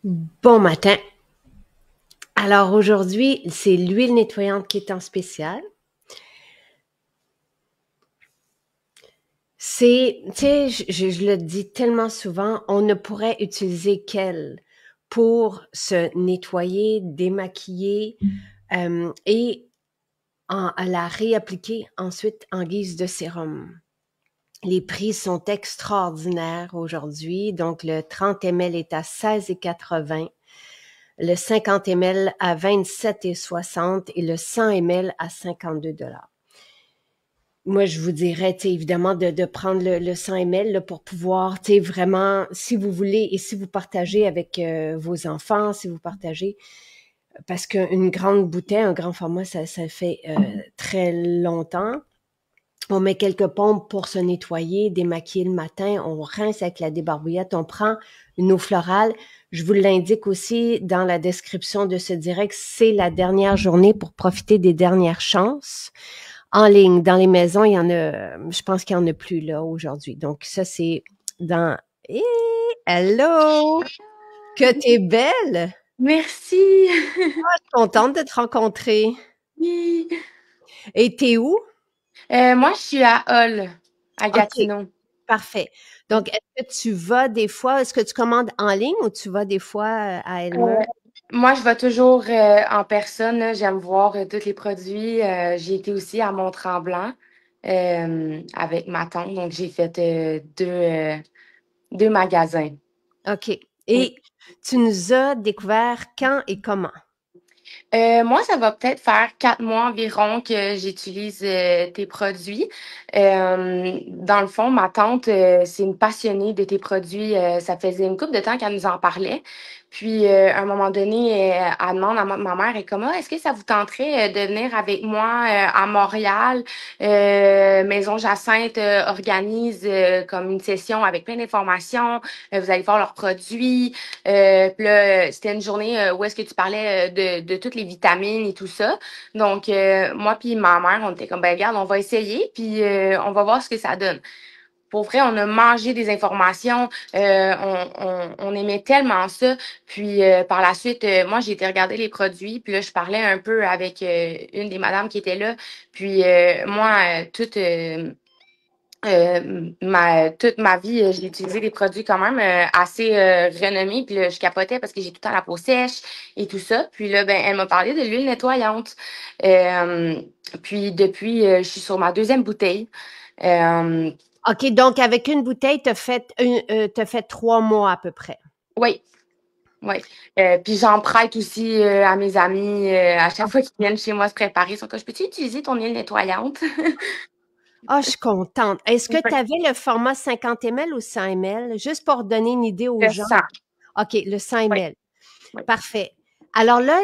Bon matin. Alors aujourd'hui, c'est l'huile nettoyante qui est en spécial. Tu sais, je le dis tellement souvent, on ne pourrait utiliser qu'elle pour se nettoyer, démaquiller et à la réappliquer ensuite en guise de sérum. Les prix sont extraordinaires aujourd'hui. Donc, le 30 ml est à 16,80. Le 50 ml à 27,60 et le 100 ml à 52 $. Moi, je vous dirais, évidemment, de prendre le 100 ml là, pour pouvoir, vraiment, si vous voulez et si vous partagez avec vos enfants, si vous partagez, parce qu'une grande bouteille, un grand format, ça fait très longtemps. On met quelques pompes pour se nettoyer, démaquiller le matin, on rince avec la débarbouillette, on prend une eau florale. Je vous l'indique aussi dans la description de ce direct, c'est la dernière journée pour profiter des dernières chances. En ligne, dans les maisons, il y en a, je pense qu'il n'y en a plus là aujourd'hui. Donc ça, c'est dans... Hey, hello! Que t'es belle! Merci. Contente de te rencontrer. Oui. Et t'es où? Moi, je suis à Hull, à OK. Gatineau. Parfait. Donc, est-ce que tu vas des fois, est-ce que tu commandes en ligne ou tu vas des fois à Elmer? Euh, Moi, je vais toujours en personne, là. J'aime voir tous les produits. J'ai été aussi à Mont-Tremblant avec ma tante, donc j'ai fait deux magasins. OK. Oui. Et tu nous as découvert quand et comment? Moi, ça va peut-être faire 4 mois environ que j'utilise tes produits. Dans le fond, ma tante, c'est une passionnée de tes produits. Ça faisait une couple de temps qu'elle nous en parlait. Puis, à un moment donné, elle demande à ma mère, est comme, ah, est-ce que ça vous tenterait de venir avec moi à Montréal? Maison Jacinthe organise comme une session avec plein d'informations. Vous allez voir leurs produits. Puis là, c'était une journée où est-ce que tu parlais de toutes les vitamines et tout ça. Donc, moi puis ma mère, on était comme, ben regarde, on va essayer, puis on va voir ce que ça donne. Pour vrai, on a mangé des informations, on aimait tellement ça. Puis par la suite, moi, j'ai été regarder les produits, puis là, je parlais un peu avec une des madames qui était là. Puis moi, toute ma vie, j'ai utilisé des produits quand même assez renommés. Puis là, je capotais parce que j'ai tout le temps la peau sèche et tout ça. Puis là, ben, elle m'a parlé de l'huile nettoyante. Euh, Puis depuis, je suis sur ma deuxième bouteille. Euh, OK, donc avec une bouteille, t'as fait 3 mois à peu près. oui, oui. Puis j'en prête aussi à mes amis à chaque fois qu'ils viennent chez moi se préparer. Ils sont comme, je peux-tu utiliser ton huile nettoyante? Ah, je suis contente. Est-ce que tu avais le format 50 ml ou 100 ml? Juste pour donner une idée aux Le gens. sang. OK, le 100 Oui, ml. oui. Parfait. Alors là,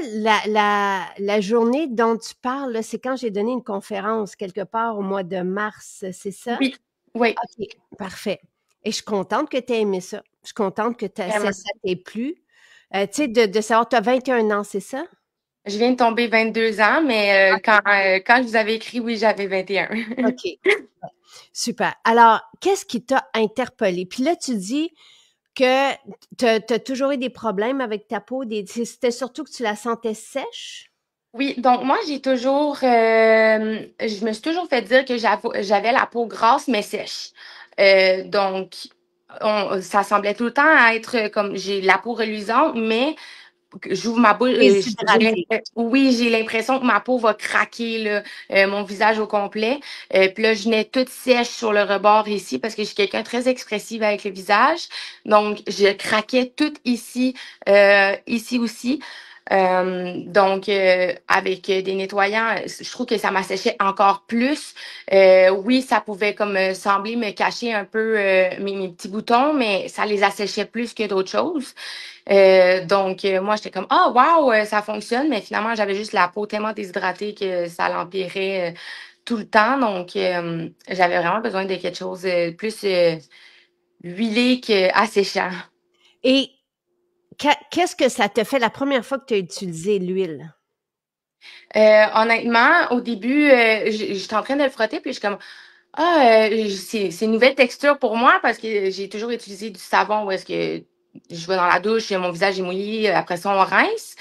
la journée dont tu parles, là, c'est quand j'ai donné une conférence quelque part au mois de mars, c'est ça? Oui, oui. OK, parfait. Et je suis contente que tu aies aimé ça. Je suis contente que Vraiment. ça t'ait plu. Tu sais, de savoir, tu as 21 ans, c'est ça? Je viens de tomber 22 ans, mais quand je vous avais écrit, oui, j'avais 21. OK, super. Alors, qu'est-ce qui t'a interpellé? Puis là, tu dis que tu as toujours eu des problèmes avec ta peau. C'était surtout que tu la sentais sèche? Oui, donc moi, je me suis toujours fait dire que j'avais la peau grasse mais sèche. Donc, ça semblait tout le temps être comme j'ai la peau reluisante, mais j'ouvre ma bouche, Déshydraté. oui, j'ai l'impression que ma peau va craquer, là, mon visage au complet. Puis là, je venais toute sèche sur le rebord ici parce que je suis quelqu'un de très expressif avec le visage. Donc, je craquais tout ici, ici aussi. Donc, avec des nettoyants, je trouve que ça m'asséchait encore plus. Oui, ça pouvait comme sembler me cacher un peu mes petits boutons, mais ça les asséchait plus que d'autres choses. Donc, moi, j'étais comme, ah, wow, ça fonctionne, mais finalement, j'avais juste la peau tellement déshydratée que ça l'empirait tout le temps. Donc, j'avais vraiment besoin de quelque chose de plus huilé qu'asséchant. Et qu'est-ce que ça te fait la première fois que tu as utilisé l'huile? Honnêtement, au début, j'étais en train de le frotter, puis je suis comme, ah, c'est une nouvelle texture pour moi parce que j'ai toujours utilisé du savon où est-ce que je vais dans la douche, mon visage est mouillé, après ça, on rince.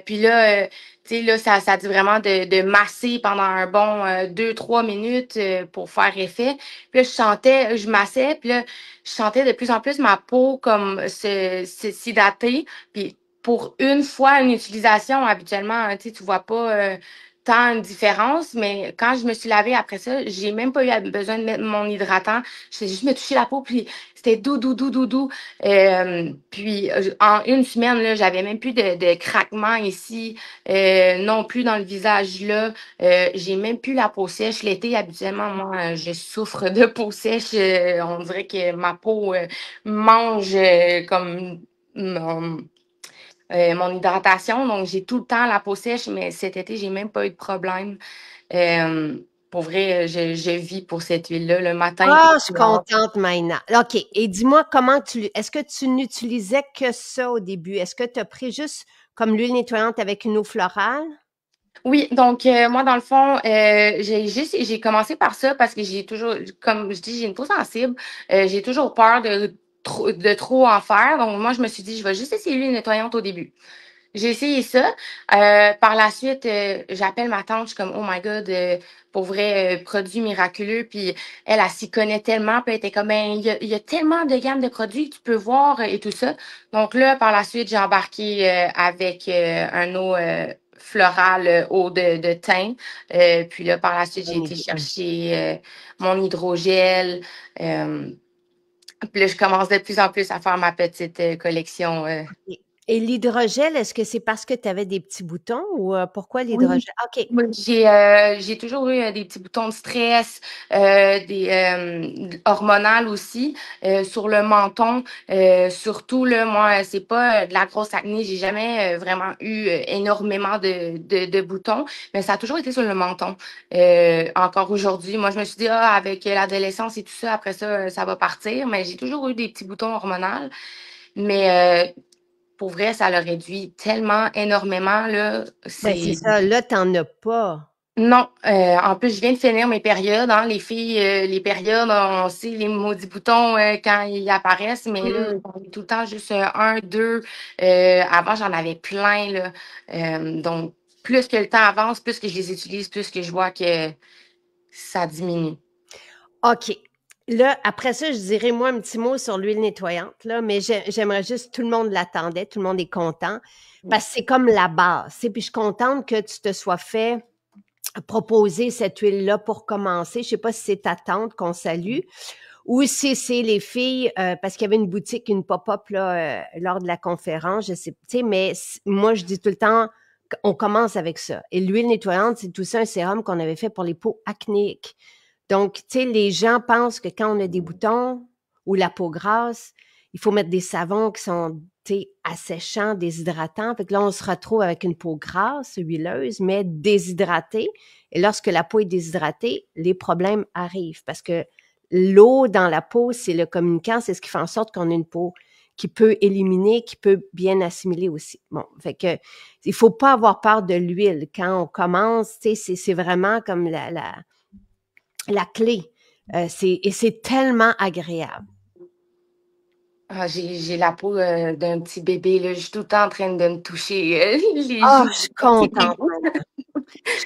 Puis là, tu sais, là, ça dit vraiment de masser pendant un bon 2-3 minutes pour faire effet. Puis là, je massais, puis là, je sentais de plus en plus ma peau comme s'hydrater. Puis pour une fois, une utilisation, habituellement, hein, tu vois pas tant une différence, mais quand je me suis lavée après ça, j'ai même pas eu besoin de mettre mon hydratant. Je faisais juste me toucher la peau, puis c'était doux, doux, doux, doux, doux. Puis en une semaine, là, j'avais même plus de craquements ici, non plus dans le visage là. J'ai même plus la peau sèche. L'été, habituellement, moi, je souffre de peau sèche. On dirait que ma peau mange comme mon hydratation. Donc, j'ai tout le temps la peau sèche, mais cet été, j'ai même pas eu de problème. Euh, pour vrai, je vis pour cette huile-là le matin et Ah, le je suis soir. contente maintenant. OK. Et dis-moi est-ce que tu n'utilisais que ça au début? Est-ce que tu as pris juste comme l'huile nettoyante avec une eau florale? Oui, donc moi dans le fond, j'ai commencé par ça parce que j'ai toujours, comme je dis, j'ai une peau sensible. J'ai toujours peur de trop en faire. Donc moi je me suis dit je vais juste essayer l'huile nettoyante au début. J'ai essayé ça. Par la suite, j'appelle ma tante, je suis comme oh my God, pour vrai, produit miraculeux. Puis elle s'y connaît tellement, puis elle était comme ben il y a tellement de gammes de produits que tu peux voir et tout ça. Donc là, par la suite, j'ai embarqué avec un eau florale, eau de thym. Puis là, par la suite, j'ai Bonne été idée. chercher mon hydrogel. Euh, puis là, je commence de plus en plus à faire ma petite collection. Et l'hydrogel, est-ce que c'est parce que tu avais des petits boutons ou pourquoi Oui. l'hydrogel? OK. Oui, j'ai toujours eu des petits boutons de stress, des hormonales aussi sur le menton. Surtout là, moi, c'est pas de la grosse acné. J'ai jamais vraiment eu énormément de boutons, mais ça a toujours été sur le menton. Encore aujourd'hui, moi, je me suis dit avec l'adolescence et tout ça, après ça, ça va partir. Mais j'ai toujours eu des petits boutons hormonaux. Mais pour vrai, ça le réduit tellement énormément là. Ben, c'est C'est ça. Là, tu n'en as pas. Non, en plus, je viens de finir mes périodes, hein. Les filles, les périodes, on sait les maudits boutons quand ils apparaissent, mais là, Mm. j'en ai tout le temps juste un, deux. Avant, j'en avais plein, là. Donc, plus que le temps avance, plus que je les utilise, plus que je vois que ça diminue. OK. Là, après ça, je dirais, moi, un petit mot sur l'huile nettoyante, là, mais j'aimerais juste, tout le monde l'attendait, tout le monde est content, parce que c'est comme la base. Puis je suis contente que tu te sois fait proposer cette huile-là pour commencer. Je sais pas si c'est ta tante qu'on salue ou si c'est les filles, parce qu'il y avait une boutique, une pop-up là, lors de la conférence, je sais, tu sais, mais moi, je dis tout le temps, on commence avec ça. Et l'huile nettoyante, c'est tout ça un sérum qu'on avait fait pour les peaux acnéiques. Donc, tu sais, les gens pensent que quand on a des boutons ou la peau grasse, il faut mettre des savons qui sont, tu sais, asséchants, déshydratants. Fait que là, on se retrouve avec une peau grasse, huileuse, mais déshydratée. Et lorsque la peau est déshydratée, les problèmes arrivent parce que l'eau dans la peau, c'est le communicant, c'est ce qui fait en sorte qu'on a une peau qui peut éliminer, qui peut bien assimiler aussi. Bon, fait que il faut pas avoir peur de l'huile. Quand on commence, tu sais, c'est vraiment comme la clé. Et c'est tellement agréable. Ah, j'ai la peau d'un petit bébé, là. Je suis tout le temps en train de me toucher les Ah, joues. je suis contente.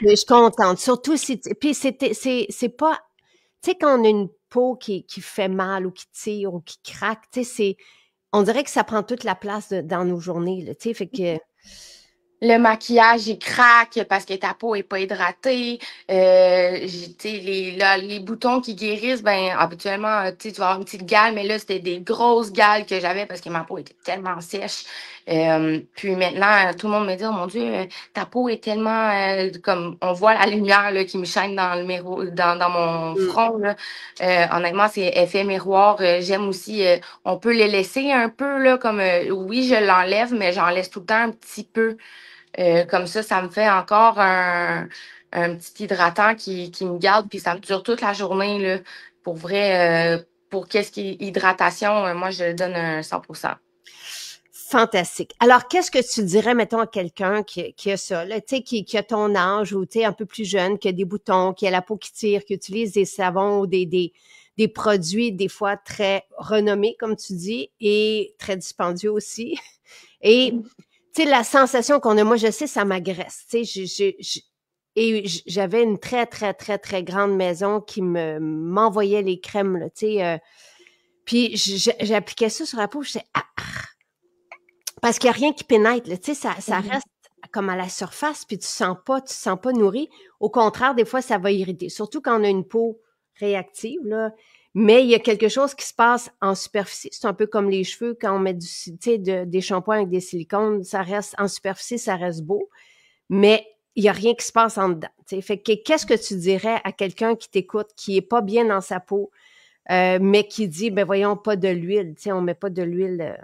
Je suis contente. Surtout si, puis c'est pas, tu sais, quand on a une peau qui fait mal ou qui tire ou qui craque, tu sais, on dirait que ça prend toute la place dans nos journées, là, tu sais, fait que, Le maquillage, il craque parce que ta peau est pas hydratée. Tu sais, les boutons qui guérissent, ben habituellement, tu sais, tu vas avoir une petite gale, mais là, c'était des grosses gales que j'avais parce que ma peau était tellement sèche. Puis maintenant, tout le monde me dit, oh mon Dieu, ta peau est tellement comme on voit la lumière là, qui me chaîne dans le miroir, dans mon mm, front. Là. Honnêtement, c'est effet miroir. J'aime aussi, on peut les laisser un peu là, comme oui, je l'enlève, mais j'en laisse tout le temps un petit peu. Comme ça me fait encore un petit hydratant qui me garde, puis ça me dure toute la journée, là. Pour vrai, pour qu'est-ce qui est hydratation, moi, je le donne un 100%. fantastique. Alors, qu'est-ce que tu dirais, mettons, à quelqu'un qui a ça, là, tu sais, qui a ton âge ou, tu sais, un peu plus jeune, qui a des boutons, qui a la peau qui tire, qui utilise des savons ou des produits des fois très renommés, comme tu dis, et très dispendieux aussi. Et, tu sais, la sensation qu'on a, moi, je sais, ça m'agresse. Tu sais, j'avais une très, très, très, très grande maison qui m'envoyait les crèmes, là, tu sais. Puis j'appliquais ça sur la peau, je parce qu'il n'y a rien qui pénètre, tu sais, ça reste comme à la surface, puis tu te sens pas nourri. Au contraire, des fois, ça va irriter, surtout quand on a une peau réactive, là. Mais il y a quelque chose qui se passe en superficie. C'est un peu comme les cheveux, quand on met des shampoings avec des silicones, ça reste en superficie, ça reste beau, mais il y a rien qui se passe en dedans. T'sais. Fait que qu'est-ce que tu dirais à quelqu'un qui t'écoute, qui est pas bien dans sa peau, mais qui dit, ben voyons, pas de l'huile, on met pas de l'huile.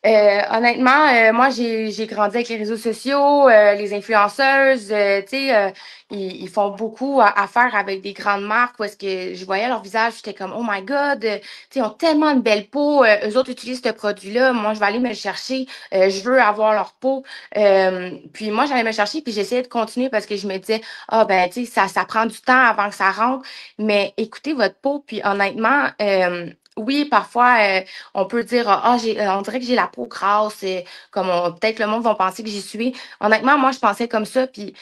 Honnêtement, moi j'ai grandi avec les réseaux sociaux, les influenceuses, tu sais, ils font beaucoup affaire avec des grandes marques où est-ce que je voyais leur visage, j'étais comme oh my God, tu sais, ils ont tellement de belles peaux, eux autres utilisent ce produit-là, moi je vais aller me le chercher, je veux avoir leur peau, puis moi j'allais me le chercher puis j'essayais de continuer parce que je me disais ah ben tu sais ça prend du temps avant que ça rentre, mais écoutez votre peau puis honnêtement oui parfois on peut dire ah on dirait que j'ai la peau grasse comme peut-être le monde va penser que j'y suis. Honnêtement, moi je pensais comme ça puis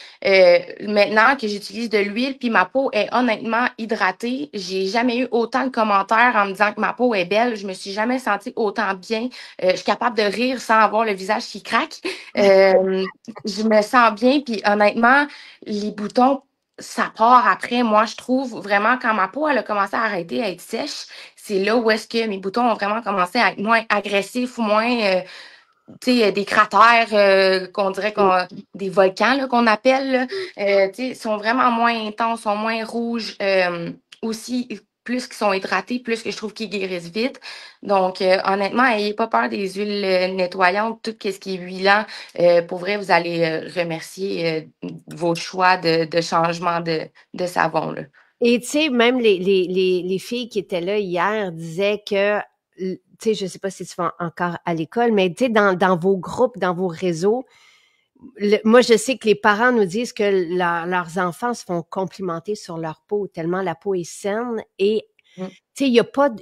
maintenant que j'utilise de l'huile puis ma peau est honnêtement hydratée, j'ai jamais eu autant de commentaires en me disant que ma peau est belle, je me suis jamais sentie autant bien. Je suis capable de rire sans avoir le visage qui craque. Je me sens bien puis honnêtement, les boutons ça part après, moi, je trouve vraiment quand ma peau elle a commencé à arrêter à être sèche, c'est là où est-ce que mes boutons ont vraiment commencé à être moins agressifs ou moins, tu sais, des cratères qu'on dirait des volcans là, qu'on appelle, là, tu sais, sont vraiment moins intenses, sont moins rouges. Aussi, plus qu'ils sont hydratés, plus que je trouve qu'ils guérissent vite. Donc, honnêtement, ayez pas peur des huiles nettoyantes, tout ce qui est huilant. Pour vrai, vous allez remercier vos choix de changement de savon. Là. Et tu sais, même les filles qui étaient là hier disaient que, tu sais, je sais pas si tu vas encore à l'école, mais tu sais, dans vos groupes, dans vos réseaux, moi, je sais que les parents nous disent que leurs enfants se font complimenter sur leur peau, tellement la peau est saine et Mm. tu sais, il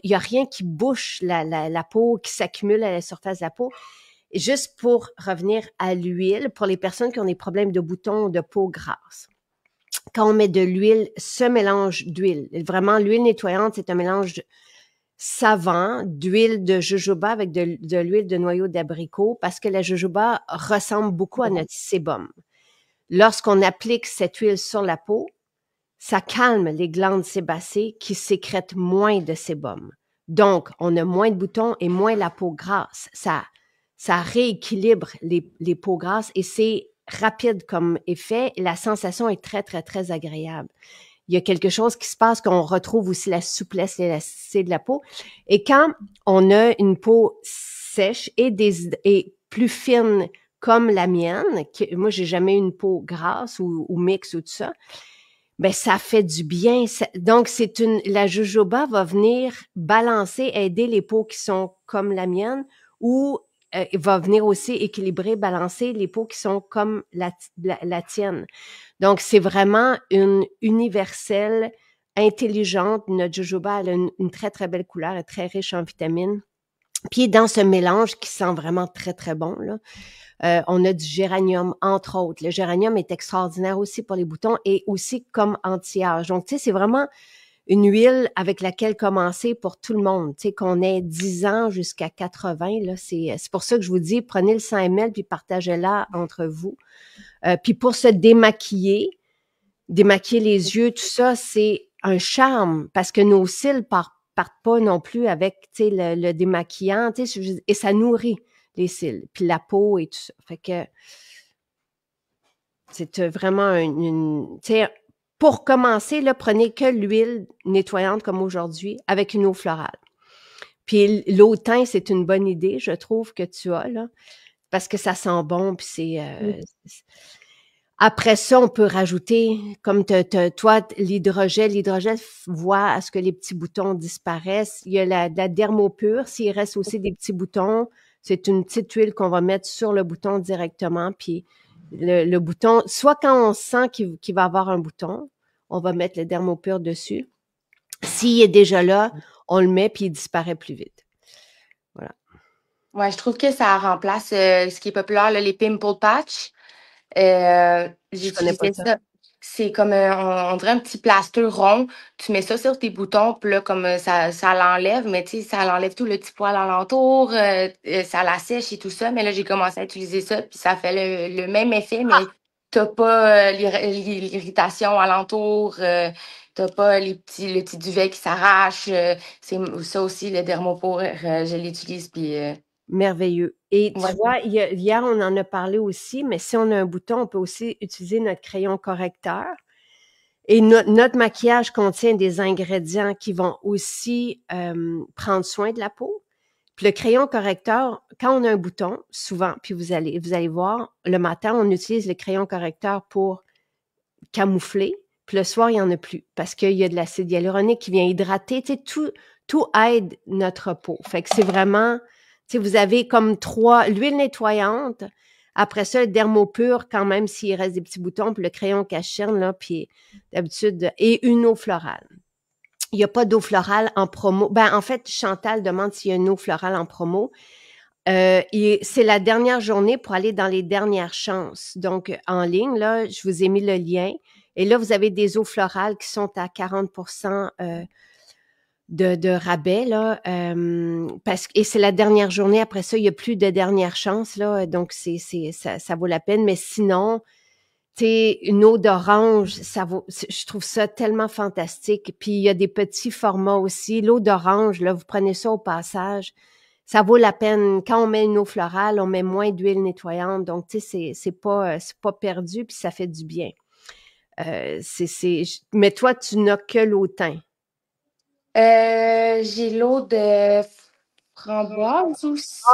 y a rien qui bouche la peau, qui s'accumule à la surface de la peau. Et juste pour revenir à l'huile, pour les personnes qui ont des problèmes de boutons, de peau grasse, quand on met de l'huile, ce mélange d'huile, vraiment l'huile nettoyante, c'est un mélange savant d'huile de jojoba avec de l'huile de noyau d'abricot parce que la jojoba ressemble beaucoup à notre sébum. Lorsqu'on applique cette huile sur la peau, ça calme les glandes sébacées qui sécrètent moins de sébum. Donc, on a moins de boutons et moins la peau grasse. Ça rééquilibre les peaux grasses et c'est rapide comme effet. La sensation est très, très, très agréable. Il y a quelque chose qui se passe qu'on retrouve aussi la souplesse et l'élasticité de la peau. Et quand on a une peau sèche et plus fine comme la mienne, moi, j'ai jamais eu une peau grasse ou mixte ou tout ça, ben ça fait du bien. Donc, la jojoba va venir balancer, aider les peaux qui sont comme la mienne ou va venir aussi équilibrer, balancer les peaux qui sont comme la tienne. Donc, c'est vraiment une universelle, intelligente. Notre jojoba, elle a une très, très belle couleur, elle est très riche en vitamines. Puis, dans ce mélange qui sent vraiment très, très bon, là, on a du géranium, entre autres. Le géranium est extraordinaire aussi pour les boutons et aussi comme anti-âge. Donc, tu sais, c'est vraiment une huile avec laquelle commencer pour tout le monde. Tu sais, qu'on ait 10 ans jusqu'à 80, là, c'est pour ça que je vous dis, prenez le 100 ml puis partagez-la entre vous. Puis pour se démaquiller les yeux, tout ça, c'est un charme parce que nos cils partent pas non plus avec, tu sais, le démaquillant, tu sais, et ça nourrit les cils, puis la peau et tout ça. Fait que c'est vraiment tu sais, pour commencer, là, prenez que l'huile nettoyante comme aujourd'hui avec une eau florale. Puis l'eau thym, c'est une bonne idée, je trouve, que tu as, là, parce que ça sent bon, puis après ça, on peut rajouter, comme toi, l'hydrogel voit à ce que les petits boutons disparaissent. Il y a la dermopure, s'il reste aussi des petits boutons, c'est une petite huile qu'on va mettre sur le bouton directement, puis le bouton, soit quand on sent qu'il va avoir un bouton, on va mettre le dermopure dessus. S'il est déjà là, on le met puis il disparaît plus vite. Voilà. Ouais, je trouve que ça remplace ce qui est populaire, là, les pimple patch. Je connais pas J'utilisais ça. ça. C'est comme, on dirait un petit plaster rond. Tu mets ça sur tes boutons, puis là, comme ça l'enlève, mais tu sais, ça l'enlève tout le petit poil alentour, ça la sèche et tout ça. Mais là, j'ai commencé à utiliser ça, puis ça fait le même effet, mais t'as pas l'irritation alentour, t'as pas le petit duvet qui s'arrache. C'est ça aussi, le Dermopur, je l'utilise, puis Merveilleux. Et tu ouais. vois, hier, on en a parlé aussi, mais si on a un bouton, on peut aussi utiliser notre crayon correcteur. Et notre maquillage contient des ingrédients qui vont aussi prendre soin de la peau. Puis le crayon correcteur, quand on a un bouton, souvent, puis vous allez voir, le matin, on utilise le crayon correcteur pour camoufler, puis le soir, il n'y en a plus parce qu'il y a de l'acide hyaluronique qui vient hydrater. Tu sais, tout aide notre peau. Fait que c'est vraiment, tu sais, vous avez comme l'huile nettoyante, après ça, le Dermopur, quand même, s'il reste des petits boutons, puis le crayon cacherne, là, puis d'habitude, et une eau florale. Il n'y a pas d'eau florale en promo. Ben, en fait, Chantal demande s'il y a une eau florale en promo. Et c'est la dernière journée pour aller dans les dernières chances. Donc, en ligne, là, je vous ai mis le lien. Et là, vous avez des eaux florales qui sont à 40% de rabais, là. Et c'est la dernière journée. Après ça, il n'y a plus de dernière chance, là. Donc, ça vaut la peine. Mais sinon, tu sais, une eau d'orange, je trouve ça tellement fantastique. Puis, il y a des petits formats aussi. L'eau d'orange, là, vous prenez ça au passage. Ça vaut la peine. Quand on met une eau florale, on met moins d'huile nettoyante. Donc, tu sais, c'est pas perdu, puis ça fait du bien. Mais toi, tu n'as que l'eau teint. J'ai l'eau de framboise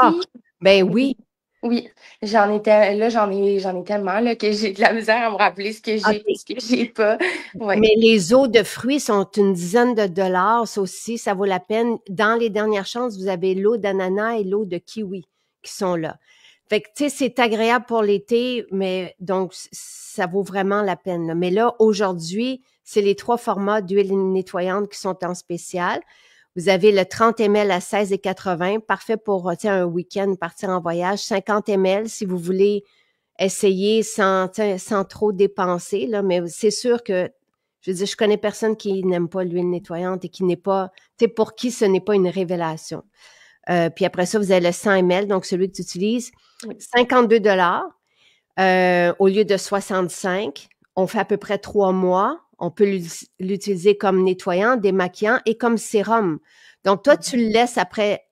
Ah, aussi. ben oui. Oui, j'en ai tellement là, que j'ai de la misère à me rappeler ce que j'ai et OK. ce que j'ai pas. Ouais. Mais les eaux de fruits sont une dizaine de dollars. Ça aussi, ça vaut la peine. Dans les dernières chances, vous avez l'eau d'ananas et l'eau de kiwi qui sont là. Fait que, tu sais, c'est agréable pour l'été, mais donc, ça vaut vraiment la peine, là. Mais là, aujourd'hui, c'est les 3 formats d'huile nettoyante qui sont en spécial. Vous avez le 30 ml à 16,80, parfait pour, tu sais, un week-end, partir en voyage. 50 ml si vous voulez essayer sans trop dépenser, là. Mais c'est sûr que, je veux dire, je connais personne qui n'aime pas l'huile nettoyante et qui n'est pas, tu sais, pour qui ce n'est pas une révélation. Puis après ça, vous avez le 100 ml, donc celui que tu utilises, Oui. 52 dollars au lieu de 65. On fait à peu près 3 mois. On peut l'utiliser comme nettoyant, démaquillant et comme sérum. Donc, toi, tu le laisses après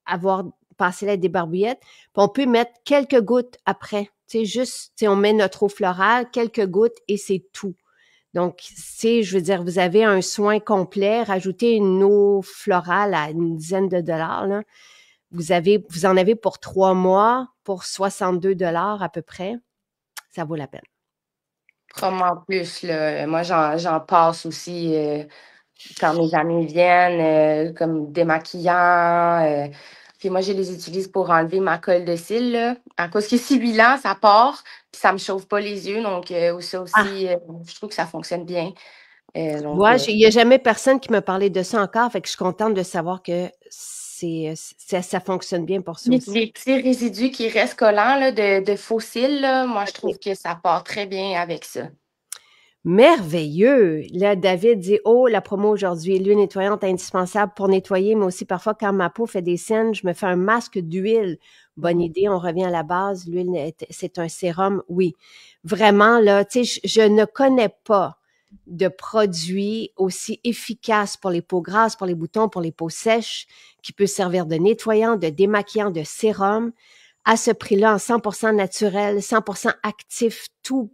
avoir passé la débarbouillette. Puis on peut mettre quelques gouttes après. Tu sais, juste, tu sais, on met notre eau florale, quelques gouttes et c'est tout. Donc, c'est, je veux dire, vous avez un soin complet. Rajoutez une eau florale à une dizaine de dollars, là. Vous en avez pour 3 mois pour 62 dollars à peu près. Ça vaut la peine. Probablement plus, là. Moi, j'en passe aussi quand mes amis viennent, comme démaquillant. Puis moi, je les utilise pour enlever ma colle de cils, là. À cause que c'est huilant, ça part, puis ça me chauffe pas les yeux. Donc, ça Ah, aussi, je trouve que ça fonctionne bien. Donc, moi, il n'y a jamais personne qui m'a parlé de ça encore, fait que je suis contente de savoir que ça fonctionne bien pour ça aussi. les petits résidus qui restent collants là, de fossiles, là, moi, je OK. trouve que ça part très bien avec ça. Merveilleux! Là, David dit, oh, la promo aujourd'hui, l'huile nettoyante indispensable pour nettoyer, mais aussi parfois quand ma peau fait des scènes, je me fais un masque d'huile. Bonne Mhm. idée, on revient à la base. L'huile, c'est un sérum, oui. Vraiment, là, tu sais, je ne connais pas de produit aussi efficace pour les peaux grasses, pour les boutons, pour les peaux sèches, qui peut servir de nettoyant, de démaquillant, de sérum à ce prix-là, en 100% naturel, 100% actif, tout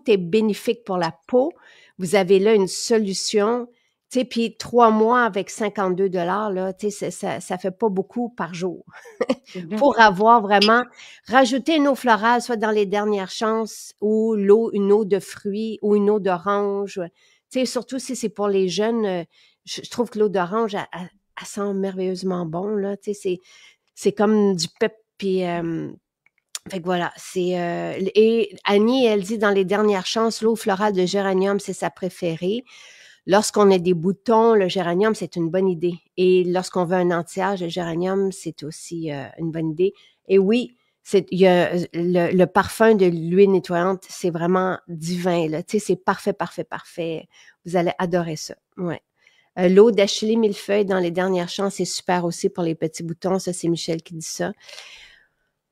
est bénéfique pour la peau. Vous avez là une solution, tu sais, puis 3 mois avec 52 dollars, là, tu sais, ça fait pas beaucoup par jour. Mhm. Pour avoir vraiment rajouté une eau florale, soit dans les dernières chances, ou une eau de fruits ou une eau d'orange. Tu sais, surtout si c'est pour les jeunes, je trouve que l'eau d'orange, elle sent merveilleusement bon, là, tu sais, c'est comme du pep, puis fait que voilà, et Annie, elle dit dans les dernières chances, l'eau florale de géranium, c'est sa préférée. lorsqu'on a des boutons, le géranium, c'est une bonne idée. Et lorsqu'on veut un anti-âge, le géranium, c'est aussi une bonne idée. Et oui, il y a le parfum de l'huile nettoyante, c'est vraiment divin, là. Tu sais, c'est parfait, parfait, parfait. Vous allez adorer ça. Ouais. L'eau d'Achille millefeuille dans les dernières chances, c'est super aussi pour les petits boutons. Ça, c'est Michel qui dit ça.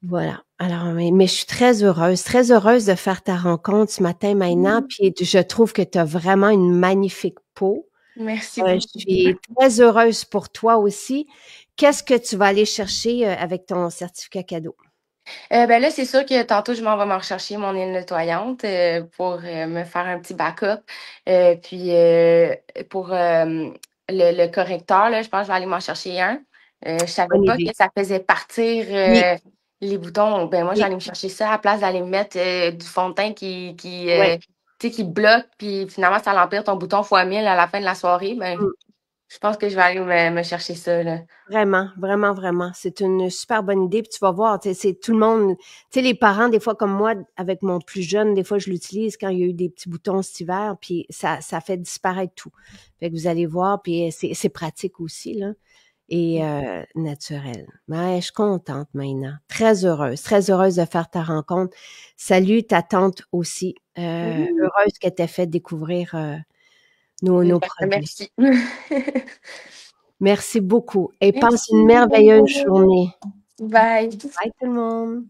Voilà. Alors, mais je suis très heureuse de faire ta rencontre ce matin, Maïna. Puis je trouve que tu as vraiment une magnifique peau. Merci Je beaucoup. suis très heureuse pour toi aussi. Qu'est-ce que tu vas aller chercher avec ton certificat cadeau? Ben là, c'est sûr que tantôt, je m'en vais me rechercher mon huile nettoyante pour me faire un petit backup. Puis pour le correcteur, là, je pense que je vais aller m'en chercher un. Je savais Bonne pas que idée. ça faisait partir Oui, les boutons. Ben moi, oui, j'allais me chercher ça à la place d'aller me mettre du fond de teint oui. tu sais, qui bloque, puis finalement, ça l'empire ton bouton fois 1000 à la fin de la soirée. Ben, je pense que je vais aller me chercher ça, là. Vraiment, vraiment, vraiment. C'est une super bonne idée. Puis tu vas voir, tu sais, c'est tout le monde. Tu sais, les parents, des fois, comme moi, avec mon plus jeune, des fois, je l'utilise quand il y a eu des petits boutons cet hiver, puis ça fait disparaître tout. Fait que vous allez voir, puis c'est pratique aussi, là, et naturel. Ouais, je suis contente maintenant. Très heureuse de faire ta rencontre. Salut ta tante aussi. Oui. Heureuse qu'elle t'ait fait découvrir nos Ben, produits. merci. Merci beaucoup et passe une Merci. merveilleuse journée. Bye. Bye tout le monde.